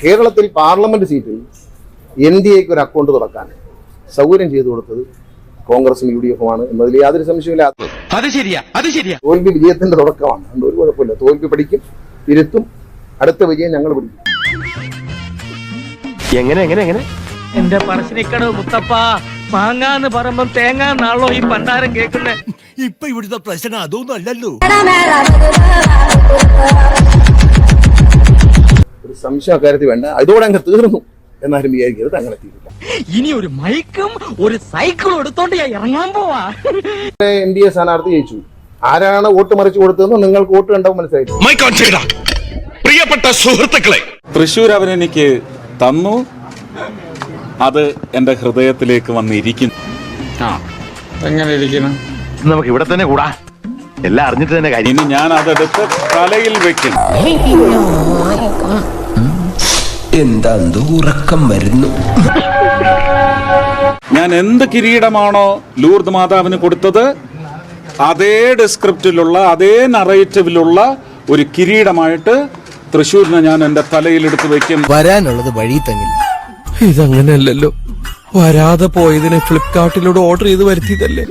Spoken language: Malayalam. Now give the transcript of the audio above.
കേരളത്തിൽ പാർലമെന്റ് സീറ്റിൽ NDAക്ക് ഒരു അക്കൗണ്ട് തുറക്കാൻ സൗകര്യം ചെയ്തു കൊടുത്തത് കോൺഗ്രസും UDF-ഉമാണ് എന്നതിൽ യാതൊരു സംശയമില്ല. തോൽവി വിജയത്തിന്റെ തുടക്കമാണ്. അതുകൊണ്ട് ഒരു കുഴപ്പമില്ല. തോൽവി പഠിക്കും, ഇരുത്തും, അടുത്ത വിജയം ഞങ്ങൾ പിടിക്കും. എങ്ങനെ എന്റെ പറശ്ശിനിക്കടവ് മുത്തപ്പ മാങ്ങാന്ന് പറയുമ്പം തേങ്ങാന്നാണല്ലോ ഈ പണ്ടാരം കേൾക്കുന്നേ. ഇപ്പൊ ഇവിടുത്തെ പ്രശ്നം അതൊന്നും അല്ലല്ലോ. ഒരു സംശയം അക്കാര്യത്തിൽ വേണ്ട. ഇതോടെ അങ്ങ് തീർന്നു എന്നാലും വിചാരിക്കരുത്. അങ്ങനെ തീരില്ല. ഇനി ഒരു മൈക്കും ഒരു സൈക്കിളും എടുത്തോണ്ട് ഞാൻ ഇറങ്ങാൻ പോവാ. NDA സ്ഥാനാർത്ഥി ജയിച്ചു. ആരാണ് വോട്ട് മറിച്ചു കൊടുത്തതെന്ന് നിങ്ങൾക്ക് വോട്ട് കണ്ടപ്പോൾ മനസ്സിലായി. പ്രിയപ്പെട്ട സുഹൃത്തുക്കളെ, തൃശ്ശൂർ അവരെനിക്ക് തന്നു, അത് എന്റെ ഹൃദയത്തിലേക്ക് വന്നിരിക്കുന്നു. എങ്ങനെ ഇരിക്കണം? നമുക്ക് ഇവിടെ തന്നെ കൂടാ. എല്ലാം അറിഞ്ഞിട്ട് തന്നെ കാര്യം. ഇനി ഞാൻ അതെടുത്ത് തലയിൽ വെക്കും. എന്താ ഉറക്കം വരുന്നു? ഞാൻ എന്ത് കിരീടമാണോ ലൂർദ് മാതാവിന് കൊടുത്തത്, അതേ ഡിസ്ക്രിപ്റ്റിലുള്ള അതേ നറേറ്റീവിലുള്ള ഒരു കിരീടമായിട്ട് തൃശ്ശൂരിനെ ഞാൻ എന്റെ തലയിലെടുത്ത് വെക്കും. വരാനുള്ളത് വഴി തങ്ങില്ല. ഇതങ്ങനെയല്ലല്ലോ. വരാതെ പോയതിനെ ഫ്ലിപ്കാർട്ടിലൂടെ ഓർഡർ ചെയ്ത് വരുത്തിയതല്ലേ.